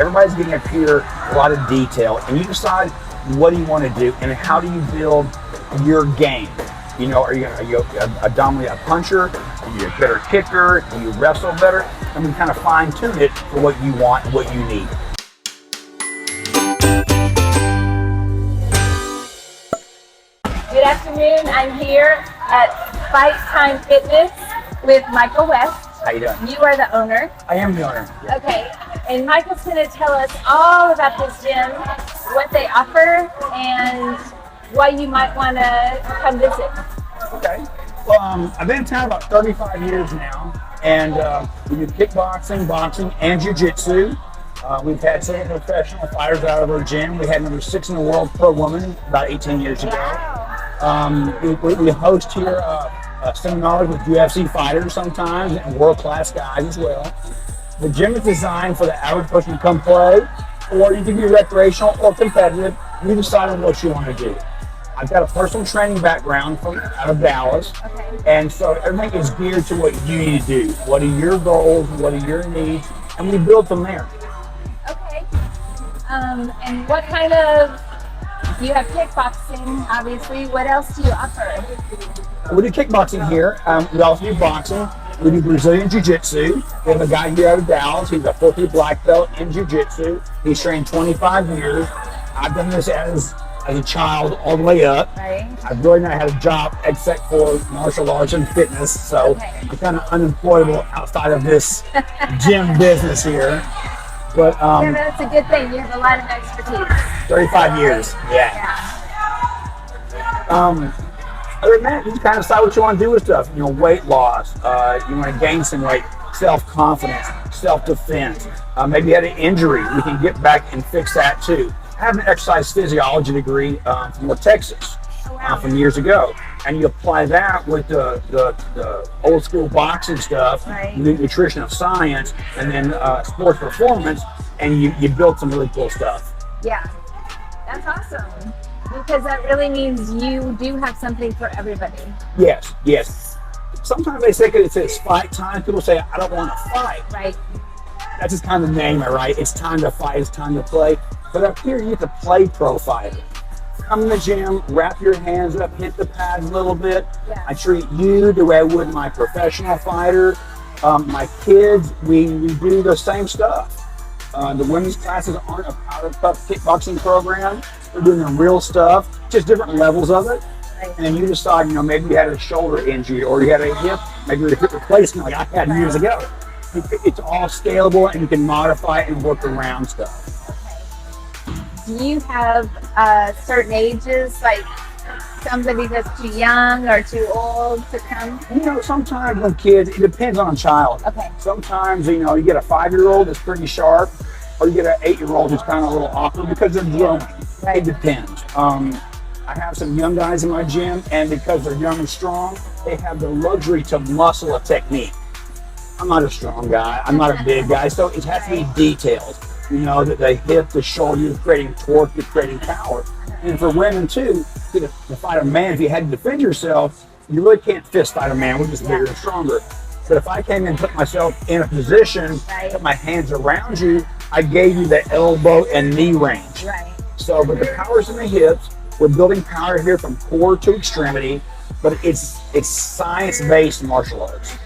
everybody's getting up here, a lot of detail, and you decide what do you want to do and how do you build your game. You know, are you a dominant puncher? Are you a better kicker? Do you wrestle better? And we kind of fine tune it for what you want and what you need. Good afternoon. I'm here at Fight Time Fitness with Michael West. How you doing? You are the owner. I am the owner. Yeah. Okay. And Michael's going to tell us all about this gym, what they offer, and why you might want to come visit. Okay. Well, I've been in town about 35 years now, and we do kickboxing, boxing, and jiu-jitsu. We've had several professional fighters out of our gym. We had number 6 in the world pro woman about 18 years ago. We host here seminars with UFC fighters sometimes and world-class guys as well. The gym is designed for the average person to come play, or you can be recreational or competitive. You decide on what you want to do. I've got a personal training background from out of Dallas, and so everything is geared to what you need to do. What are your goals? What are your needs? And we build from there. Okay. And what kind of, you have kickboxing, obviously. What else do you offer? We do kickboxing here. We also do boxing. We do Brazilian Jiu-Jitsu. We have a guy here out of Dallas. He's a 4th black belt in Jiu-Jitsu. He's trained 25 years. I've done this as a child all the way up. Right. I've really not had a job except for martial arts and fitness, so I'm kind of unemployable outside of this gym business here. But yeah, that's a good thing. You have a lot of expertise. 35 years. Yeah. Other than that, you kind of decide what you want to do with stuff. You know, weight loss. You want to gain some weight, self-confidence, self-defense. Maybe you had an injury. We can get back and fix that too. I have an exercise physiology degree from Texas from years ago, and you apply that with the old school boxing stuff, nutrition of science, and then sports performance, and you build some really cool stuff. Yeah, that's awesome, because that really means you do have something for everybody. Yes. Sometimes they say it's fight time. People say, I don't want to fight. Right. That's just kind of the name, right? It's time to fight, it's time to play. But up here, you get to play pro fighter. Come in the gym, wrap your hands up, hit the pads a little bit. Yeah. I treat you the way I would my professional fighter. My kids, we do the same stuff. The women's classes aren't a powder puff kickboxing program. They're doing the real stuff, just different levels of it. Right. And then you decide, you know, maybe you had a shoulder injury or you had a hip, maybe a hip replacement like I had years ago. It's all scalable and you can modify it and work around stuff. Do you have certain ages, like somebody that's too young or too old to come? You know, sometimes when kids, it depends on a child. Okay. Sometimes, you know, you get a 5-year-old that's pretty sharp, or you get an 8-year-old who's kind of a little awkward because they're growing. Right. It depends. I have some young guys in my gym, and because they're young and strong, they have the luxury to muscle a technique. I'm not a strong guy. I'm not a big guy, so it has to be detailed. You know, that the hip, the shoulder, you're creating torque, you're creating power. And for women too, to fight a man, if you had to defend yourself, you really can't fist fight a man. We're just bigger and stronger. But if I came in and put myself in a position, put my hands around you, I gave you the elbow and knee range. Right. So, but the power's in the hips. We're building power here from core to extremity, but it's science-based martial arts.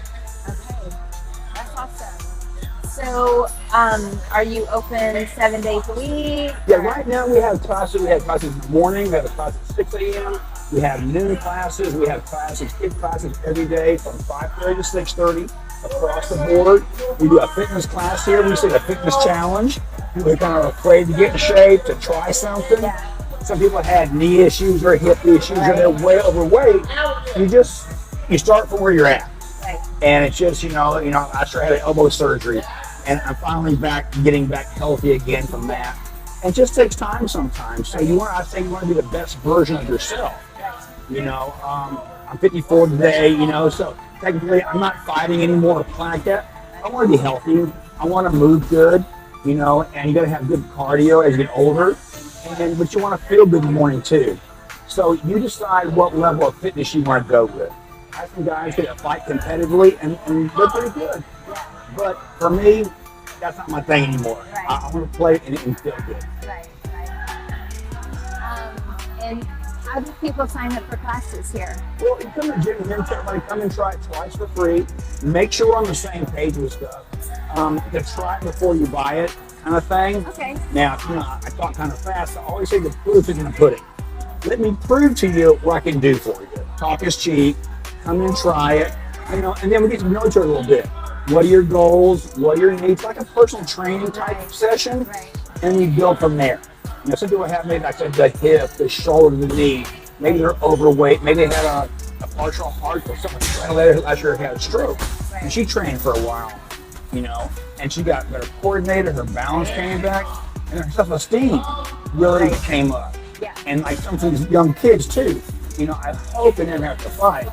So, are you open 7 days a week? Yeah, right now we have classes. We have classes in the morning. We have a class at 6 a.m. We have noon classes. We have classes, kid classes every day from 5:30 to 6:30 across the board. We do a fitness class here. We say the fitness challenge. People are kind of afraid to get in shape, to try something. Some people had knee issues or hip issues, or they're way overweight. You start from where you're at. And it's just, you know, I sure had an elbow surgery, and I'm finally getting back healthy again from that. And it just takes time sometimes. So I say you want to be the best version of yourself. You know, I'm 54 today, you know, so technically I'm not fighting anymore like that. I want to be healthy. I want to move good, you know, and you got to have good cardio as you get older. But you want to feel good in the morning too. So you decide what level of fitness you want to go with. I have some guys that fight competitively and they're pretty good. But for me, that's not my thing anymore. Right. I want to play and feel good. Right, right. And how do people sign up for classes here? Well, you come to the gym and then everybody come and try it twice for free. Make sure we're on the same page with stuff. You can try it before you buy it, kind of thing. Okay. Now, I talk kind of fast. So I always say the proof is in the pudding. Let me prove to you what I can do for you. Talk is cheap. Come and try it. And then we get to know each other a little bit. What are your goals? What are your needs? Like a personal training type session, Right. and we build from there. Some people have maybe, like I said, the hip, the shoulder, the knee. Maybe they're overweight. Maybe they had a partial heart or someone last year had a stroke, and she trained for a while, and she got better coordinated. Her balance came back, and her self-esteem really came up. Yeah. And like some of these young kids too, I hope they never have to fight.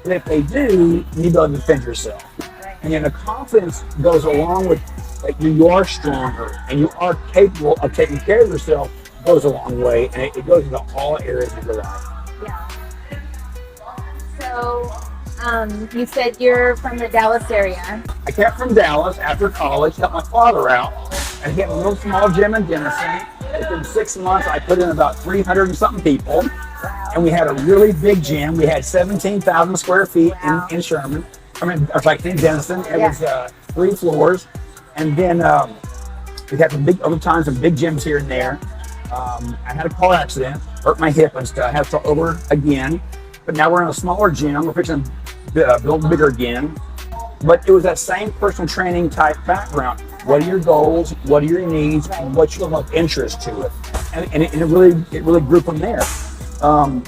And if they do, you need to defend yourself. Right. And then the confidence goes along with that you are stronger and you are capable of taking care of yourself, goes a long way, and it goes into all areas of your life. Yeah. So, you said you're from the Dallas area. I came from Dallas after college, helped my father out, and he had a little small gym in Denison. Within 6 months, I put in about 300 and something people, and we had a really big gym. We had 17,000 square feet in Sherman. It was like in Denison. It was 3 floors, and then we had some big gyms here and there. I had a car accident, hurt my hip and stuff. I had to start over again, but now we're in a smaller gym. We're fixing to build bigger again. But it was that same personal training type background. What are your goals? What are your needs? What's your level of interest to it? And it really grew from there. And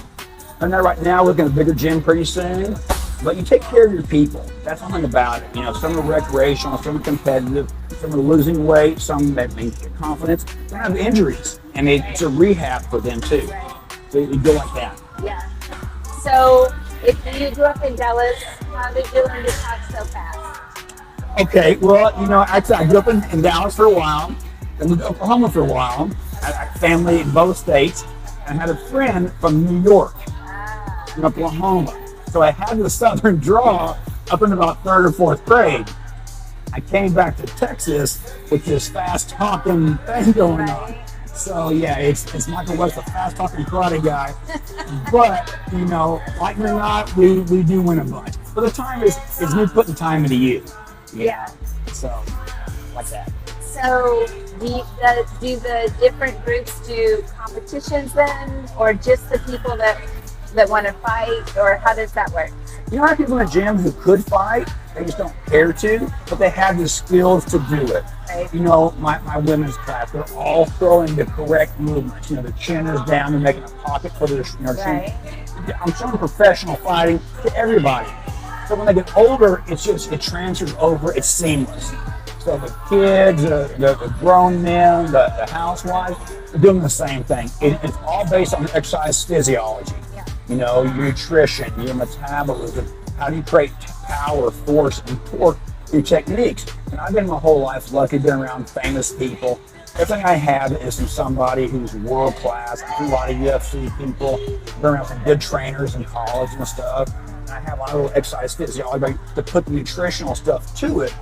now right now we're looking at a bigger gym pretty soon. But you take care of your people. That's one thing about it. Some are recreational, some are competitive, some are losing weight, some that make confidence. Some have injuries, and it's a rehab for them too. So you go like that. Yeah. So, if you grew up in Dallas, how did you learn to talk so fast? Okay, well, actually I grew up in Dallas for a while, then moved to Oklahoma for a while. I had family in both states, and I had a friend from New York, in Oklahoma. So I had the southern draw up in about 3rd or 4th grade. I came back to Texas with this fast talking thing going on. So yeah, it's Michael West, the fast talking karate guy. But like it or not, we do win a bunch. But the time is me putting time into you. Yeah. So like that. So do the different groups do competitions then, or just the people that want to fight, or how does that work? I have people in the gym who could fight, they just don't care to, but they have the skills to do it. Right. My women's class, they're all throwing the correct movements. The chin is down, they're making a pocket for their chin. I'm showing professional fighting to everybody. So when they get older, it transfers over, it's seamless. So the kids, the grown men, the housewives, they're doing the same thing. It's all based on exercise physiology. Your nutrition, your metabolism, how do you create power, force, and torque, your techniques. And I've been my whole life lucky, been around famous people. Everything I have is from somebody who's world class. I do a lot of UFC people, been around some good trainers in college and stuff. And I have a lot of exercise physiology to put the nutritional stuff to it.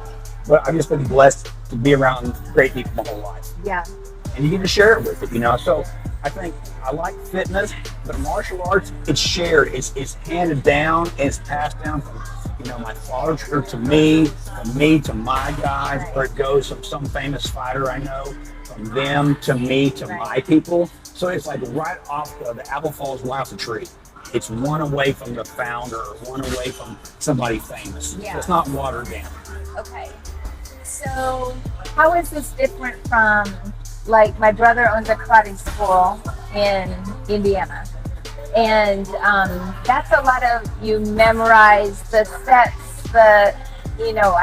But I've just been blessed to be around great people my whole life. Yeah. And you get to share it with it, So I think I like fitness, but martial arts, it's shared, it's handed down, and it's passed down from, my father to me, to my guys, or it goes from some famous fighter I know, from them to me to my people. So it's like right off the apple falls right off the tree. It's one away from the founder, or one away from somebody famous. Yeah. So it's not watered down. Okay. So how is this different from, like, my brother owns a karate school in Indiana, and that's a lot of, you memorize the sets, I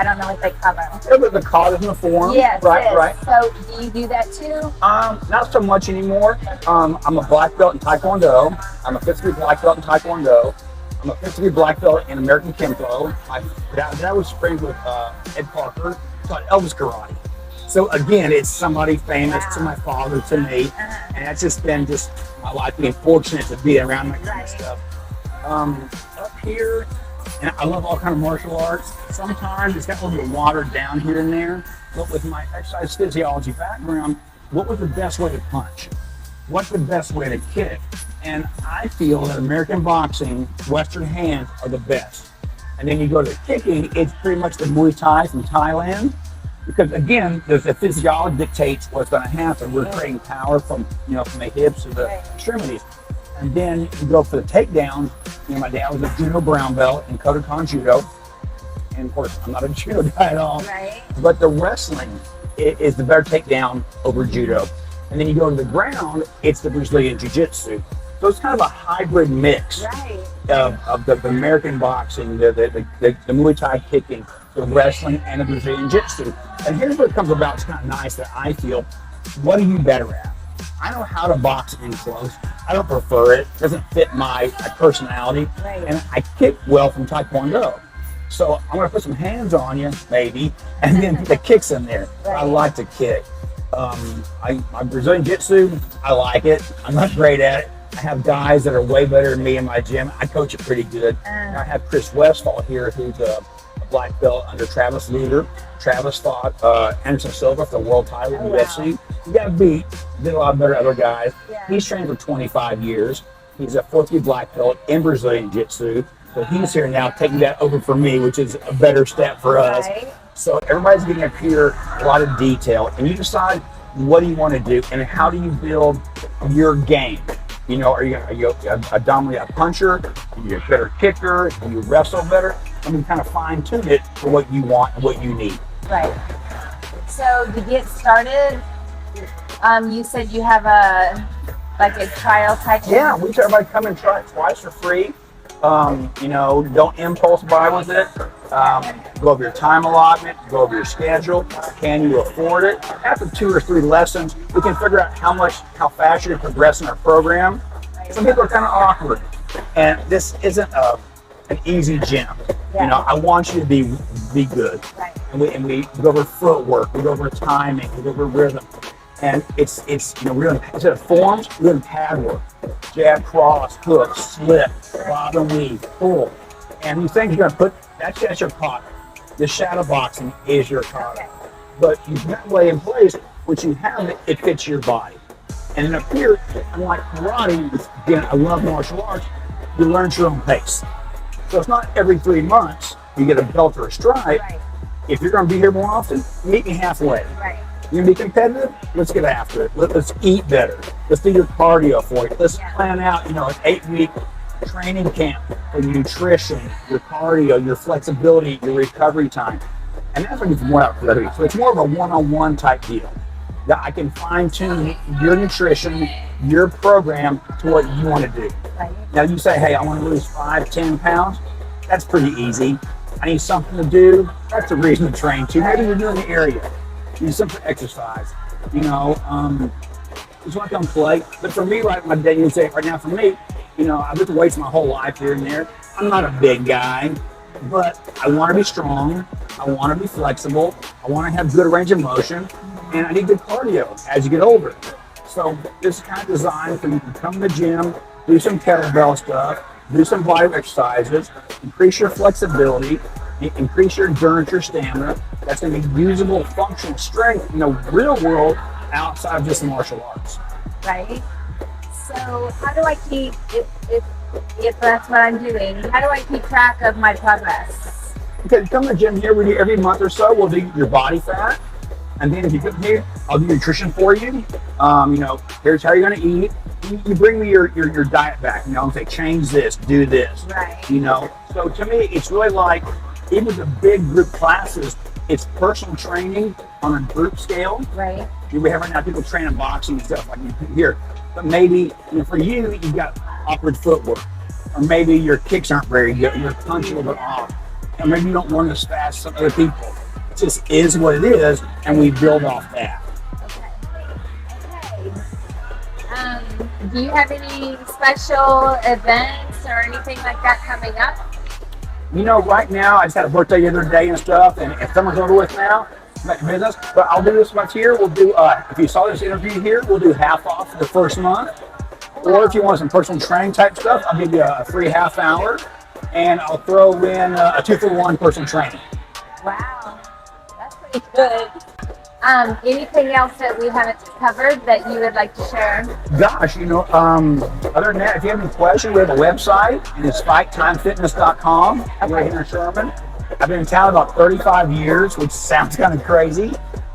don't know what they call them. Yeah, the cause and the form. Yes, right, yes. right. So do you do that too? Not so much anymore. I'm a black belt in Taekwondo. I'm a 5th degree black belt in Taekwondo. I'm a 5th degree black belt in American Kempo. That was friends with Ed Parker, taught Elvis Karate. So again, it's somebody famous to my father, to me, and that's just been my life being fortunate to be around that kind of stuff. Up here, and I love all kind of martial arts. Sometimes it's got a little bit watered down here and there, but with my exercise physiology background, what was the best way to punch? What's the best way to kick? And I feel that American boxing, Western hands are the best. And then you go to the kicking, it's pretty much the Muay Thai from Thailand. Because again, the physiology dictates what's going to happen. We're creating power from from the hips to the extremities. And then you go for the takedown. My dad was a judo brown belt in Kodokan Judo. And of course, I'm not a judo guy at all. Right. But the wrestling is the better takedown over judo. And then you go to the ground, it's the Brazilian Jiu-Jitsu. So it's kind of a hybrid mix of the American boxing, the Muay Thai kicking, the wrestling, and the Brazilian Jiu-Jitsu. And here's where it comes about. It's kind of nice that I feel, what are you better at? I know how to box in close. I don't prefer it. It doesn't fit my personality. Right. And I kick well from Taekwondo. So I'm going to put some hands on you, maybe, and then put the kicks in there. Right. I like to kick. My Brazilian Jiu-Jitsu, I like it. I'm not great at it. I have guys that are way better than me in my gym. I coach it pretty good. I have Chris Westphal here, who's a black belt under Travis Luger. Travis fought Anderson Silva for the world title in UFC. He got beat, did a lot better than other guys. Yeah. He's trained for 25 years. He's a 4th degree black belt in Brazilian Jiu-Jitsu. So he's here now taking that over for me, which is a better step for us. Right. So everybody's getting up here, a lot of detail, and you decide what do you want to do and how do you build your game. Are you a dominant puncher? Are you a better kicker? Do you wrestle better? And we kind of fine tune it for what you want and what you need. Right. So to get started, you said you have a trial type thing? Yeah, we tell everybody come and try it twice for free. Don't impulse buy with it. Go over your time allotment, go over your schedule. Can you afford it? After 2 or 3 lessons, we can figure out how fast you're progressing our program. Some people are kind of awkward, and this isn't an easy gym. Yeah. I want you to be good. Right. And we go over footwork, we go over timing, we go over rhythm. And it's we're doing, instead of forms, we're doing pad work. Jab, cross, hook, slip, bob and weave, pull. And you think you're going to put, that's your kata. The shadow boxing is your kata. Okay. But you that way in place, once you have it, it fits your body. And then up here, unlike karate, which again, I love martial arts, you learn at your own pace. So it's not every 3 months you get a belt or a stripe. Right. If you're going to be here more often, meet me halfway. Right. You're going to be competitive? Let's get after it. Let's eat better. Let's do your cardio for you. Let's plan out, an 8-week training camp for nutrition, your cardio, your flexibility, your recovery time. And that's what it's more out for. So it's more of a one-on-one type deal. That I can fine-tune your nutrition, your program to what you want to do. Right. Now you say, hey, I want to lose 5-10 pounds. That's pretty easy. I need something to do. That's a reason to train too. Maybe you're doing the area. You need something to exercise. Just want to come play. But for me, right now, for me, I've lifted weights my whole life here and there. I'm not a big guy, but I want to be strong. I want to be flexible. I want to have good range of motion, and I need good cardio as you get older. So this is kind of designed for you to come to the gym, do some kettlebell stuff, do some body exercises, increase your flexibility, increase your endurance, your stamina. That's going to be usable, functional strength in the real world outside of just martial arts. Right. So how do I keep, if that's what I'm doing, how do I keep track of my progress? Okay, come to the gym here. We do every month or so. We'll do your body fat. And then if you come here, I'll do nutrition for you. Here's how you're going to eat. You bring me your diet back. And say, change this, do this. Right. So to me, it's really like, even with the big group classes, it's personal training on a group scale. Right. We have right now people training boxing and stuff like here. But maybe for you, you've got awkward footwork. Or maybe your kicks aren't very good. You're punching a little bit off. And maybe you don't run as fast as some other people. It just is what it is, and we build off that. Okay. Do you have any special events or anything like that coming up? Right now, I just had a birthday the other day and stuff, and if summer's over with now, back to business. But I'll do this much here. We'll do, if you saw this interview here, we'll do half off for the first month. Or if you want some personal training type stuff, I'll give you a free half hour, and I'll throw in a 2-for-1 personal training. Wow, that's pretty good. Anything else that we haven't covered that you would like to share? Gosh, other than that, if you have any questions, we have a website, and it's FightTimeFitness.com. Right here in Sherman. I've been in town about 35 years, which sounds kind of crazy.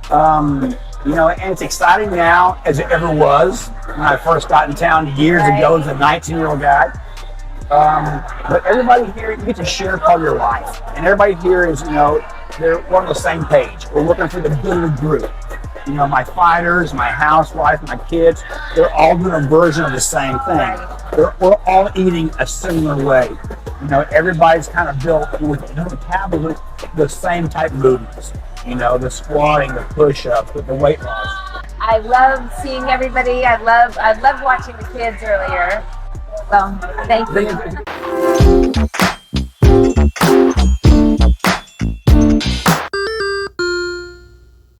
And it's exciting now as it ever was when I first got in town years ago as a 19-year-old guy. But everybody here, you get to share part of your life. And everybody here is, they're on the same page. We're looking for the good of the group. My fighters, my housewife, my kids, they're all doing a version of the same thing. We're all eating a similar way. Everybody's kind of built with the metabolism, the same type of movements. The squatting, the push-ups, the weight loss. I love seeing everybody. I love watching the kids earlier. Well, thank you.